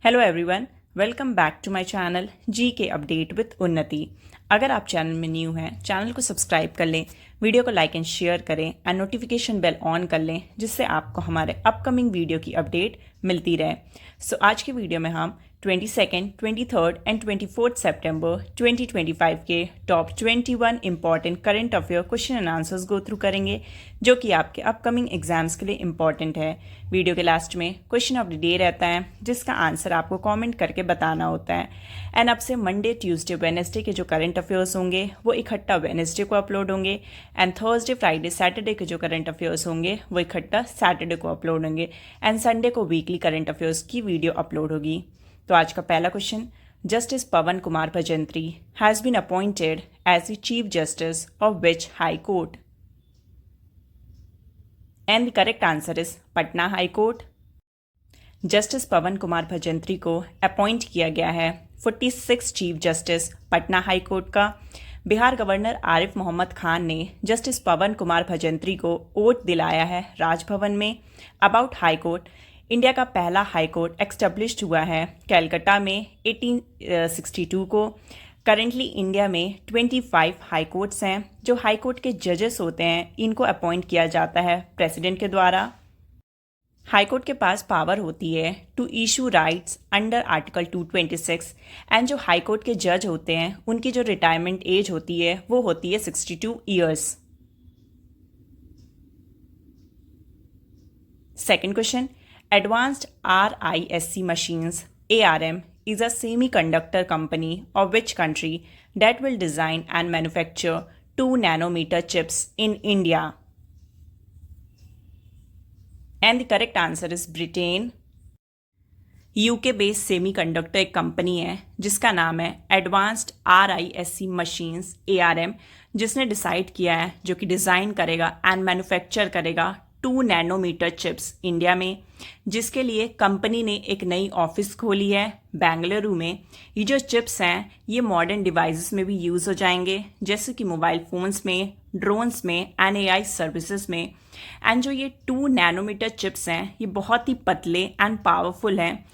Hello everyone, welcome back to my channel G K update with उन्नति। अगर आप channel में न्यू हैं, चैनल को सब्सक्राइब कर लें, वीडियो को लाइक एंड शेयर करें एंड नोटिफिकेशन बेल ऑन कर लें, जिससे आपको हमारे अपकमिंग वीडियो की अपडेट मिलती रहे। आज की वीडियो में हम 22nd, 23rd एंड 24th सितंबर 2025 के top 21 important current affair question and answers go through करेंगे, जो कि आपके अपकमिंग एग्जाम्स के लिए इंपॉर्टेंट है। वीडियो के लास्ट में क्वेश्चन ऑफ द डे रहता है, जिसका आंसर आपको कमेंट करके बताना होता है। एंड अब से मंडे, ट्यूसडे, वेडनेसडे के जो करंट अफेयर्स होंगे वो इकट्ठा वेडनेसडे को अपलोड होंगे, एंड थर्सडे, फ्राइडे, सैटरडे के जो करंट अफेयर्स होंगे वो इकट्ठा सैटरडे को अपलोड होंगे, एंड संडे को वीकली करंट अफेयर्स की वीडियो अपलोड होगी। तो आज का पहला question, justice Pawan Kumar Bhajantri has been appointed as the chief justice of which high court? And the correct answer is Patna high court. Justice Pawan Kumar Bhajantri को अपॉइंट किया गया है 46 chief justice Patna high court का। बिहार गवर्नर आरिफ मोहम्मद खान ने जस्टिस पवन कुमार भजंत्री को ओथ दिलाया है राजभवन में। अबाउट हाई कोर्ट, इंडिया का पहला हाई कोर्ट एक्स्टेब्लिश्ड हुआ है कैलकाटा में 1862 को। करेंटली इंडिया में 25 हाई कोर्ट्स हैं। जो हाई कोर्ट के जजेस होते हैं, इनको अपॉइंट किया जाता है प्रेसिडेंट के द्वारा। हाई कोर्ट के पास पावर होती है to issue writs under article 226, and जो हाई कोर्ट के जज होते हैं, उनकी जो रिटायरमेंट एज होती है वो होती है 62 years. Second question, Advanced RISC Machines ARM is a semiconductor company of which country that will design and manufacture 2 nanometer chips in India? And the correct answer is Britain. UK based semiconductor एक company है जिसका नाम है advanced RISC machines ARM, जिसने decide किया है जो कि डिज़ाइन करेगा एंड मैन्युफैक्चर करेगा 2 नैनोमीटर चिप्स इंडिया में, जिसके लिए कंपनी ने एक नई ऑफिस खोली है बेंगलुरु में। ये जो चिप्स हैं ये मॉडर्न डिवाइसेस में भी यूज़ हो जाएंगे, जैसे कि मोबाइल फ़ोन्स में, ड्रोन्स में एंड AI सर्विसेज में। एंड जो ये 2 नैनोमीटर चिप्स हैं ये बहुत ही पतले एंड पावरफुल हैं,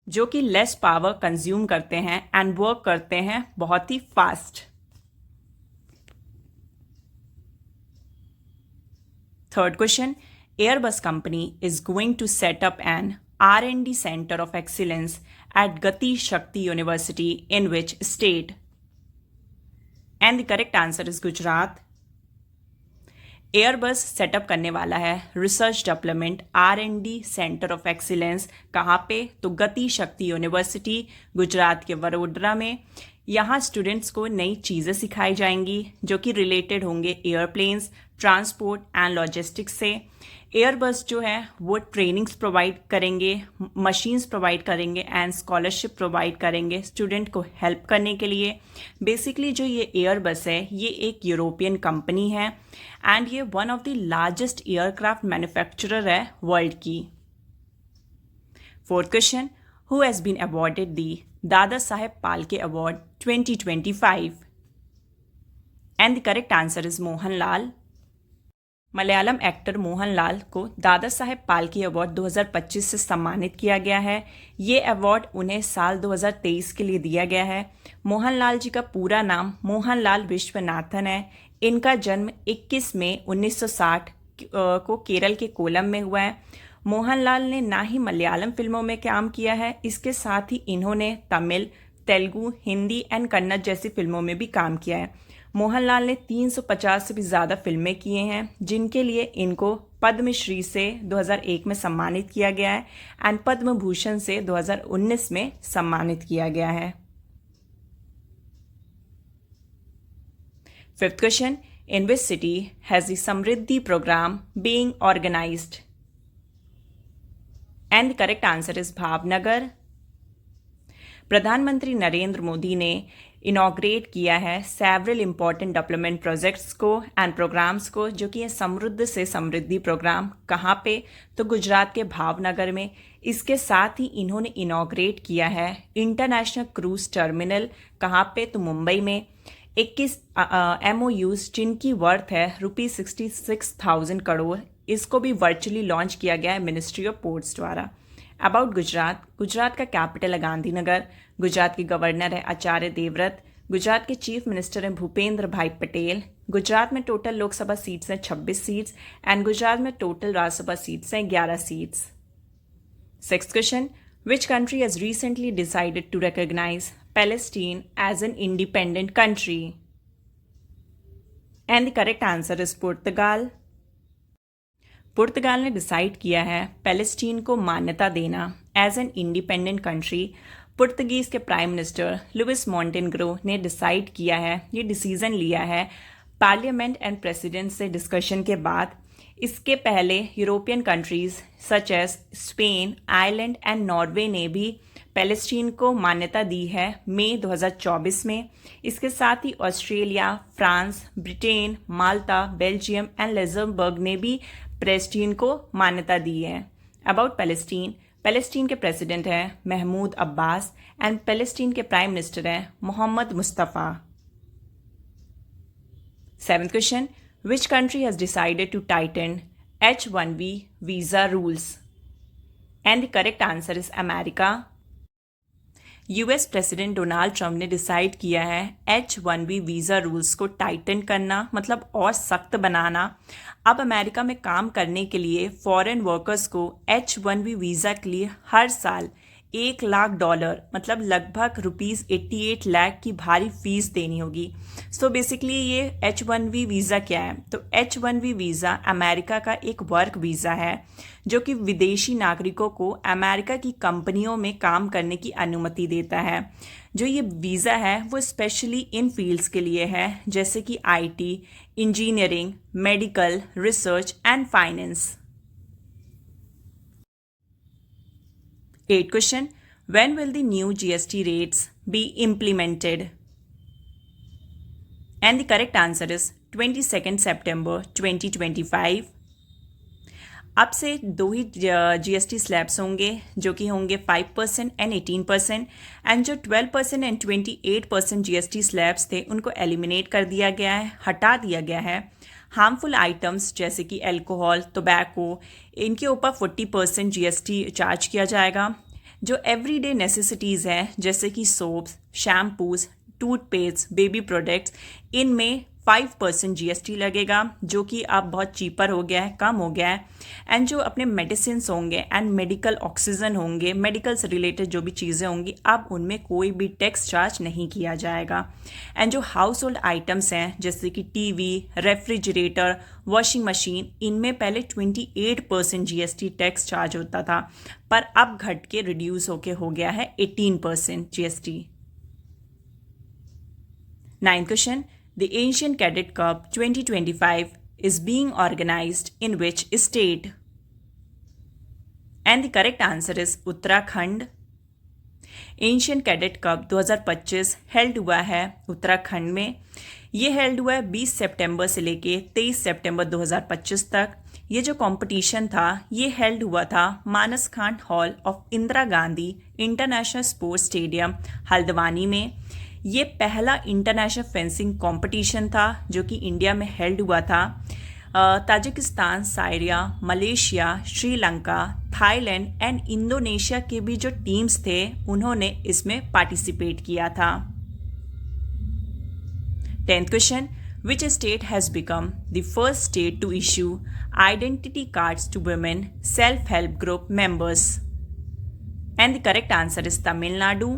जो कि लेस पावर कंज्यूम करते हैं एंड वर्क करते हैं बहुत ही fast. Third question, Airbus company is going to set up an R&D center of excellence at Gati Shakti University in which state? And the correct answer is Gujarat. Airbus setup करने वाला है research development R&D centre of excellence. कहाँ पे? तो गति शक्ति university, Gujarat के वडोदरा में। यहाँ स्टूडेंट्स को नई चीज़ें सिखाई जाएंगी जो कि रिलेटेड होंगे एयरप्लेन्स, ट्रांसपोर्ट एंड लॉजिस्टिक्स से। एयरबस जो है वो ट्रेनिंग्स प्रोवाइड करेंगे, मशीन्स प्रोवाइड करेंगे एंड स्कॉलरशिप प्रोवाइड करेंगे स्टूडेंट को हेल्प करने के लिए। बेसिकली जो ये एयरबस है ये एक यूरोपियन कंपनी है एंड ये one of the largest aircraft manufacturer है वर्ल्ड की। Fourth question, who has been awarded the Dadasaheb Phalke award 2025? And the correct answer is Mohanlal. Malayalam actor Mohanlal को दादा साहेब फाल्के अवार्ड 2025 से सम्मानित किया गया है। ये अवार्ड उन्हें साल 2023 के लिए दिया गया है। मोहनलाल जी का पूरा नाम मोहनलाल विश्वनाथन है। इनका जन्म 21 मई 1960 को केरल के कोलम में हुआ है। मोहनलाल ने ना ही मलयालम फिल्मों में काम किया है, इसके साथ ही इन्होंने तमिल, तेलुगु, हिंदी एंड कन्नड़ जैसी फिल्मों में भी काम किया है। मोहनलाल ने 350 से भी ज़्यादा फिल्में किए हैं, जिनके लिए इनको पद्मश्री से 2001 में सम्मानित किया गया है एंड पद्म भूषण से 2019 में सम्मानित किया गया है। Fifth question, in which city has the Samriddhi programme being organised? And the correct answer is Bhavnagar. प्रधानमंत्री नरेंद्र मोदी ने इनॉग्रेट किया है सेवरल इंपॉर्टेंट डेवलपमेंट प्रोजेक्ट्स को एंड प्रोग्राम्स को, जो कि ये समृद्ध से समृद्धि प्रोग्राम। कहाँ पे? तो गुजरात के भावनगर में। इसके साथ ही इन्होंने इनॉग्रेट किया है इंटरनेशनल क्रूज टर्मिनल। कहाँ पे? तो मुंबई में। 21 MOUs जिनकी वर्थ है ₹66,000 करोड़, इसको भी वर्चुअली लॉन्च किया गया है मिनिस्ट्री ऑफ पोर्ट्स द्वारा। अबाउट गुजरात, गुजरात का कैपिटल है गांधीनगर, गुजरात के गवर्नर है आचार्य देवव्रत, गुजरात के चीफ मिनिस्टर हैं भूपेंद्र भाई पटेल, गुजरात में टोटल लोकसभा सीट्स हैं 26 सीट्स एंड गुजरात में टोटल राज्यसभा सीट्स हैं 11 seats. Sixth question, which country has recently decided to recognise Palestine as an independent country? And the correct answer is Portugal. Portugal ने decide किया है Palestine को मान्यता देना as an independent country. Portuguese के prime minister Luis Montenegro ने decide किया है, ये डिसीजन लिया है पार्लियामेंट एंड प्रेसिडेंट से डिस्कशन के बाद। इसके पहले European countries such as Spain, Ireland and Norway ने भी पैलेस्टीन को मान्यता दी है मई 2024 में। इसके साथ ही Australia, France, Britain, Malta, Belgium and Luxembourg ने भी पैलेस्टीन को मान्यता दी है। अबाउट पैलेस्टीन, पैलेस्टीन के प्रेसिडेंट हैं महमूद अब्बास एंड पैलेस्टीन के प्राइम मिनिस्टर हैं Mohammad Mustafa. Seventh question, which country has decided to tighten H-1B visa rules? And the correct answer is America. US president Donald Trump ने decide किया है H-1B visa rules को Titan करना, मतलब और सख्त बनाना। अब अमेरिका में काम करने के लिए फॉरेन वर्कर्स को H-1B वीज़ा के लिए हर साल $1 लाख मतलब लगभग ₹88 लाख की भारी फीस देनी होगी। सो बेसिकली ये H-1B वीज़ा क्या है? तो H-1B वीज़ा अमेरिका का एक वर्क वीज़ा है जो कि विदेशी नागरिकों को अमेरिका की कंपनियों में काम करने की अनुमति देता है। जो ये वीज़ा है वो स्पेशली इन फील्ड्स के लिए है जैसे कि IT, engineering, medical, research and finance. 8th question, when will the new GST rates be implemented? And the correct answer is 22nd September 2025. अब से दो ही GST स्लैब्स होंगे जो कि होंगे 5% एंड 18%, एंड जो 12% एंड 28% GST स्लैब्स थे उनको एलिमिनेट कर दिया गया है, हटा दिया गया है। हार्मफुल आइटम्स जैसे कि अल्कोहल, टोबैको, इनके ऊपर 40% GST चार्ज किया जाएगा। जो एवरीडे नेसेसिटीज़ हैं जैसे कि soaps, shampoos, toothpaste, baby products, इनमें 5% GST लगेगा जो कि अब बहुत चीपर हो गया है, कम हो गया है। एंड जो अपने मेडिसिन होंगे एंड मेडिकल ऑक्सीजन होंगे, मेडिकल से रिलेटेड जो भी चीज़ें होंगी, अब उनमें कोई भी टैक्स चार्ज नहीं किया जाएगा। एंड जो हाउस होल्ड आइटम्स हैं जैसे कि टीवी, रेफ्रिजरेटर, वॉशिंग मशीन, इनमें पहले 28% GST टैक्स चार्ज होता था, पर अब घट के रिड्यूस होके हो गया है 18% GST। 9th question, the Asian Cadet Cup 2025 is being organized in which state? And the correct answer is Uttarakhand. Asian cadet cup 2025 held हुआ है उत्तराखंड में। ये हेल्ड हुआ है 20 सितंबर से लेके 23 सितंबर 2025 तक। ये जो कंपटीशन था ये हेल्ड हुआ था Manas Khan hall of Indira Gandhi international sports stadium Haldwani में। ये पहला इंटरनेशनल फेंसिंग कंपटीशन था जो कि इंडिया में हेल्ड हुआ था। Tajikistan, Syria, Malaysia, Sri Lanka, Thailand and Indonesia के भी जो टीम्स थे उन्होंने इसमें पार्टिसिपेट किया था। 10th question, which state has become the first state to issue identity cards to women self-help group members? And the correct answer is Tamil Nadu.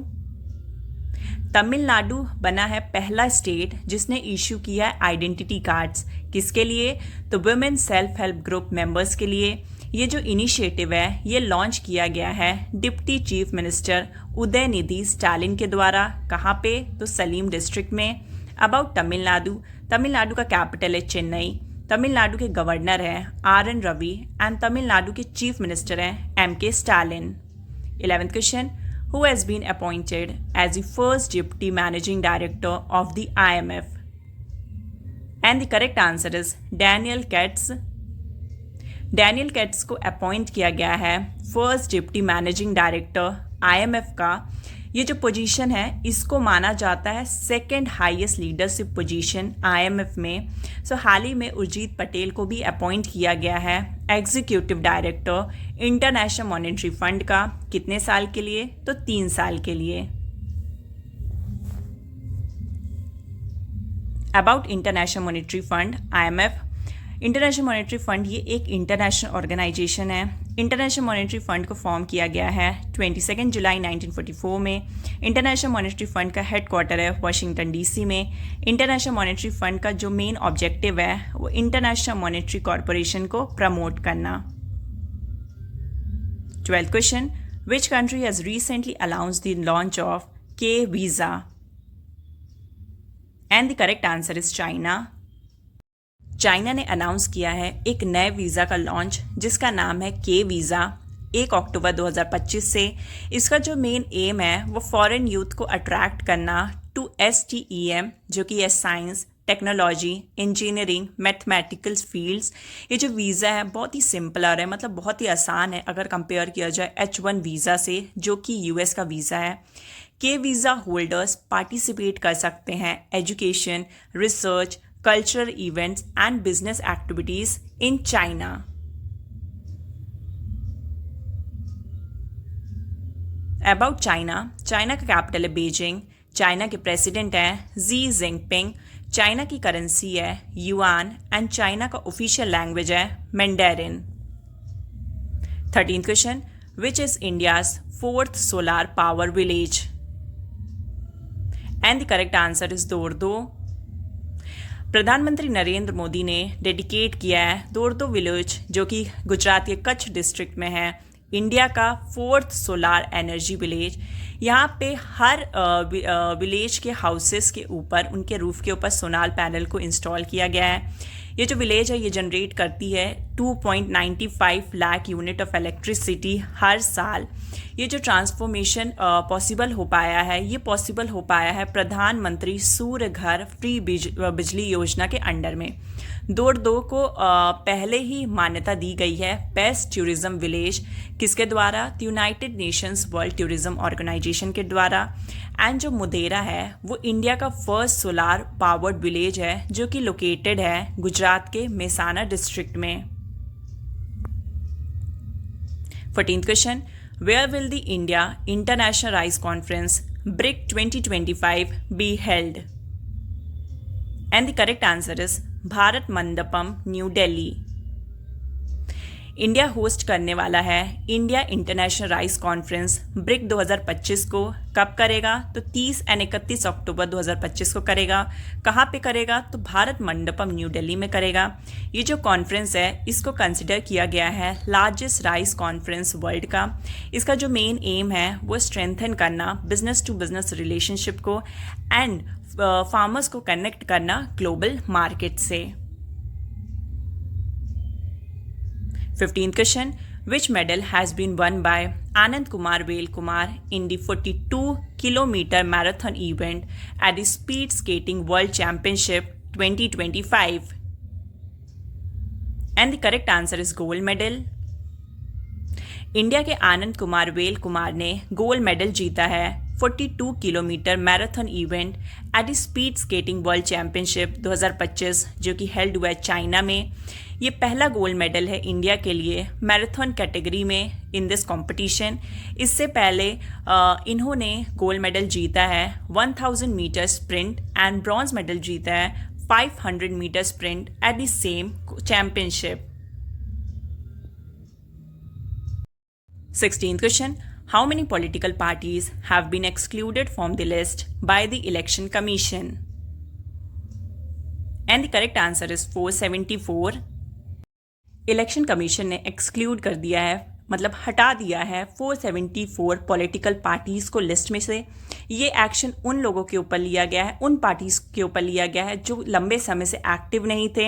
Tamil Nadu बना है पहला स्टेट जिसने इशू किया है आइडेंटिटी कार्ड्स। किसके लिए? तो women self help group members के लिए। ये जो इनिशिएटिव है ये लॉन्च किया गया है deputy chief minister Udhayanidhi Stalin के द्वारा। कहाँ पे? तो सलीम डिस्ट्रिक्ट में। अबाउट तमिलनाडु, तमिलनाडु का कैपिटल है चेन्नई। तमिलनाडु के गवर्नर हैं RN रवि एंड तमिलनाडु के चीफ मिनिस्टर हैं MK Stalin. 11th question, who has been appointed as the first deputy managing director of the IMF? And the correct answer is Daniel Katz. Daniel cats को appoint किया गया है first deputy managing director IMF का। ये जो position है इसको माना जाता है second highest leadership position IMF में। सो हाल ही में उर्जित पटेल को भी अपॉइंट किया गया है executive director international monetary fund का। कितने साल के लिए? तो 3 साल के लिए। About international monetary fund IMF. International monetary fund ये एक इंटरनेशनल ऑर्गेनाइजेशन है। इंटरनेशनल मॉनेटरी फंड को फॉर्म किया गया है 22 जुलाई 1944 में। इंटरनेशनल मॉनेटरी फंड का हेडक्वार्टर है वाशिंगटन डीसी में। इंटरनेशनल मॉनेटरी फंड का जो मेन ऑब्जेक्टिव है वो इंटरनेशनल मॉनेटरी कॉरपोरेशन को प्रमोट करना। 12th question, which country has recently announced the launch of K visa? And the correct answer is China. China ने announce किया है एक नए वीज़ा का लॉन्च जिसका नाम है के वीज़ा 1 अक्टूबर 2025 से। इसका जो मेन एम है वो फॉरेन यूथ को अट्रैक्ट करना टू STEM जो कि है science, technology, engineering, mathematical fields. ये जो वीज़ा है बहुत ही सिंपलर है, मतलब बहुत ही आसान है अगर कंपेयर किया जाए H1 वीज़ा से जो कि US का वीज़ा है। के वीज़ा होल्डर्स पार्टिसिपेट कर सकते हैं education, research, cultural events and business activities in China. About China, China का कैपिटल है बीजिंग। चाइना के प्रेसिडेंट हैं जी जिनपिंग। चाइना की करेंसी है युआन एंड चाइना का ऑफिशियल लैंग्वेज है Mandarin. 13th question, which is India's 4th solar power village? And the correct answer is Dhordo. प्रधानमंत्री नरेंद्र मोदी ने डेडिकेट किया है दोरदो विलेज जो कि गुजरात के कच्छ डिस्ट्रिक्ट में है, इंडिया का 4th सोलार एनर्जी विलेज। यहाँ पे हर विलेज के हाउसेस के ऊपर, उनके रूफ के ऊपर सोलार पैनल को इंस्टॉल किया गया है। ये जो विलेज है ये जनरेट करती है 2.95 लाख यूनिट ऑफ इलेक्ट्रिसिटी हर साल। ये जो ट्रांसफॉर्मेशन पॉसिबल हो पाया है ये पॉसिबल हो पाया है प्रधानमंत्री सूर्य घर फ्री बिजली योजना के अंडर में। दोरदो को पहले ही मान्यता दी गई है बेस्ट टूरिज्म विलेज, किसके द्वारा? United Nations World Tourism Organization के द्वारा। एंड जो मुदेरा है वो इंडिया का 1st सोलार पावर्ड विलेज है जो कि लोकेटेड है गुजरात के मेहसाना डिस्ट्रिक्ट में। 14th question, where will the India International Rice Conference BRIC 2025 be held? And the correct answer is Bharat Mandapam, New Delhi. India host करने वाला है India International Rice Conference BRIC 2025 को। कब करेगा? तो 30 और 31 अक्टूबर 2025 को करेगा। कहाँ पे करेगा? तो भारत मंडपम, न्यू दिल्ली में करेगा। ये जो कॉन्फ्रेंस है इसको कंसिडर किया गया है लार्जेस्ट राइस कॉन्फ्रेंस वर्ल्ड का। इसका जो मेन एम है वो स्ट्रेंथन करना बिजनेस टू बिजनेस रिलेशनशिप को एंड फार्मर्स को कनेक्ट करना ग्लोबल मार्केट से। 15th question, which medal has been won by Anand Kumar Vel Kumar in the 42-kilometer marathon event at the Speed Skating World Championship 2025? And the correct answer is gold medal. India के Anand Kumar well Kumar ने gold medal जीता है 42 kilometre marathon event at the speed skating world championship 2025 जो कि held हुआ है China में। ये पहला गोल्ड मेडल है इंडिया के लिए मैराथन कैटेगरी में इन दिस कंपटीशन। इससे पहले इन्होंने गोल्ड मेडल जीता है 1000 metre sprint and bronze medal जीता है 500 metre sprint at the same championship. 16th question, how many political parties have been excluded from the list by the Election Commission? And the correct answer is 474. Election commission ने exclude कर दिया है, मतलब हटा दिया है 474 पॉलिटिकल पार्टीज़ को list में से। ये एक्शन उन लोगों के ऊपर लिया गया है, उन पार्टीज़ के ऊपर लिया गया है जो लंबे समय से एक्टिव नहीं थे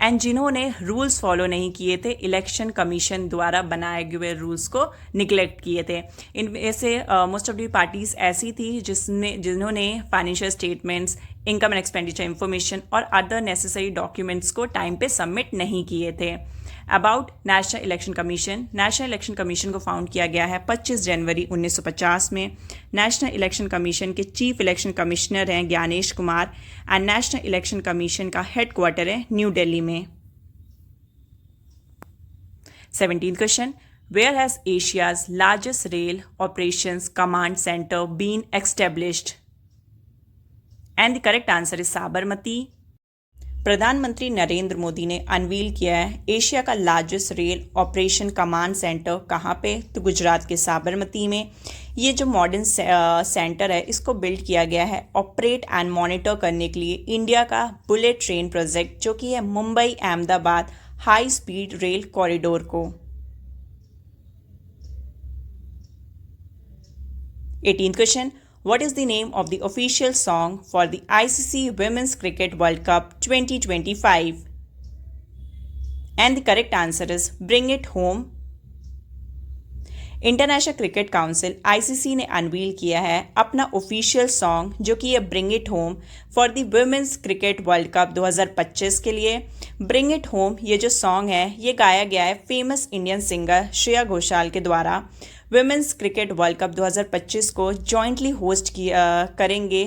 एंड जिन्होंने रूल्स फॉलो नहीं किए थे, इलेक्शन कमीशन द्वारा बनाए हुए रूल्स को निगलेक्ट किए थे। इनमें से मोस्ट ऑफ दी पार्टीज़ ऐसी थी जिन्होंने financial statements, income and expenditure information और अदर नेसेसरी डॉक्यूमेंट्स को टाइम पे सबमिट नहीं किए थे। About National Election Commission. National Election Commission को फाउंड किया गया है 25 जनवरी 1950 में। नेशनल इलेक्शन कमीशन के चीफ इलेक्शन कमिश्नर हैं Gyanesh Kumar and National Election Commission का हेडक्वार्टर है न्यू दिल्ली में। 17th question, where has Asia's largest rail operations command centre been established? And the correct answer is Sabarmati. प्रधानमंत्री नरेंद्र मोदी ने अनवील किया है एशिया का largest rail operation command centre कहाँ पे? तो गुजरात के साबरमती में। ये जो मॉडर्न सेंटर है इसको बिल्ड किया गया है ऑपरेट एंड मॉनिटर करने के लिए इंडिया का बुलेट ट्रेन प्रोजेक्ट जो कि है Mumbai Ahmedabad high speed rail corridor को। 18th question, What is the name of the official song for the ICC Women's Cricket World Cup 2025? And the correct answer is Bring It Home. International Cricket Council ICC ने unveil किया है अपना official song जो कि ये bring it home for the women's cricket world cup 2025 के लिए। Bring it home ये जो सॉन्ग है ये गाया गया है famous Indian singer Shreya Ghoshal के द्वारा। वुमेन्स क्रिकेट वर्ल्ड कप 2025 को जॉइंटली होस्ट करेंगे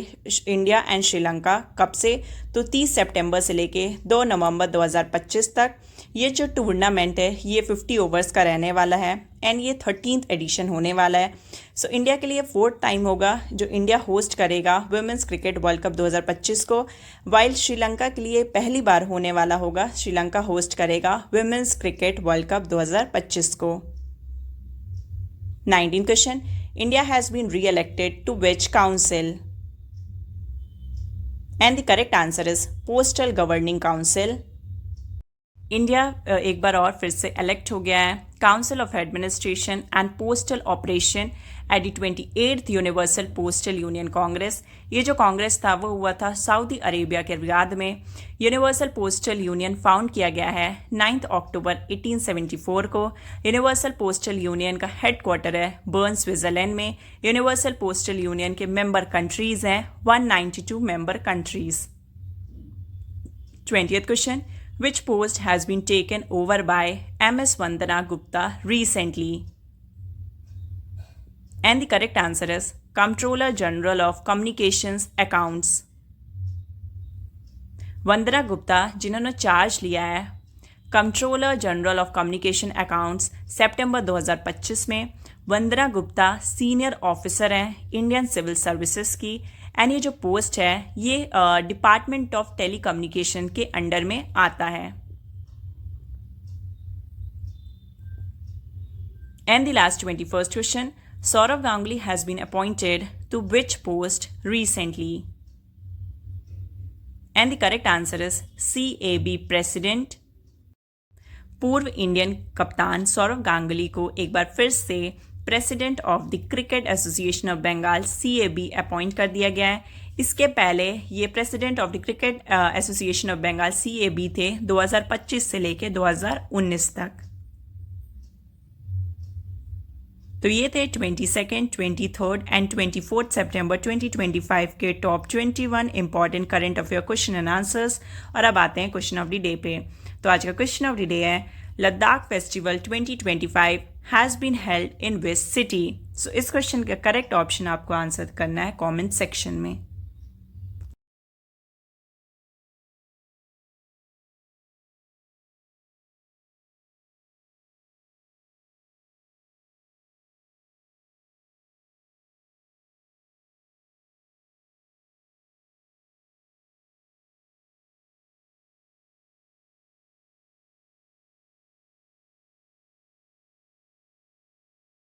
इंडिया एंड श्रीलंका। कब से? तो 30 सितंबर से लेके 2 नवंबर 2025 तक। ये जो टूर्नामेंट है ये 50 ओवर्स का रहने वाला है एंड ये 13th एडिशन होने वाला है। सो इंडिया के लिए 4th टाइम होगा जो इंडिया होस्ट करेगा वुमेन्स क्रिकेट वर्ल्ड कप 2025 को, वाइल श्रीलंका के लिए पहली बार होने वाला होगा। श्रीलंका होस्ट करेगा वुमेन्स क्रिकेट वर्ल्ड कप 2025 को। 19th question, India has been re elected to which council? And the correct answer is postal governing council. India एक बार और फिर से इलेक्ट हो गया है council of administration and postal operation at the 28th universal postal union congress. ये जो कांग्रेस था वो हुआ था सऊदी अरेबिया के रियाद में। यूनिवर्सल पोस्टल यूनियन फाउंड किया गया है 9 अक्टूबर 1874 को। यूनिवर्सल पोस्टल यूनियन का हेडक्वार्टर है बर्न, स्विट्जरलैंड में। यूनिवर्सल पोस्टल यूनियन के मेंबर कंट्रीज हैं 192 member countries. 20th question, which post has been taken over by MS Vandana Gupta recently? And the correct answer is Comptroller General of Communications Accounts. Vandana Gupta जिन्होंने charge लिया है controller general of communication accounts सितंबर 2025 में। Vandana Gupta senior officer हैं Indian civil services की and ये जो post है ये डिपार्टमेंट ऑफ टेलीकम्युनिकेशन के अंडर में आता है। And the last 21st question, Sourav Ganguly has been appointed to which post recently? And the correct answer is CAB president. पूर्व इंडियन कप्तान सौरव गांगुली को एक बार फिर से president of the cricket association of Bengal CAB appoint कर दिया गया है। इसके पहले ये president of the cricket association of Bengal CAB थे 2025 से लेके 2019 तक। तो ये थे 22nd, 23rd एंड 24th सितंबर 2025 के top 21 important current affair question and answers. और अब आते हैं क्वेश्चन ऑफ द डे पे। तो आज का क्वेश्चन ऑफ द डे है Ladakh festival 2025 has been held in which city? So इस क्वेश्चन का करेक्ट ऑप्शन आपको आंसर करना है कमेंट सेक्शन में।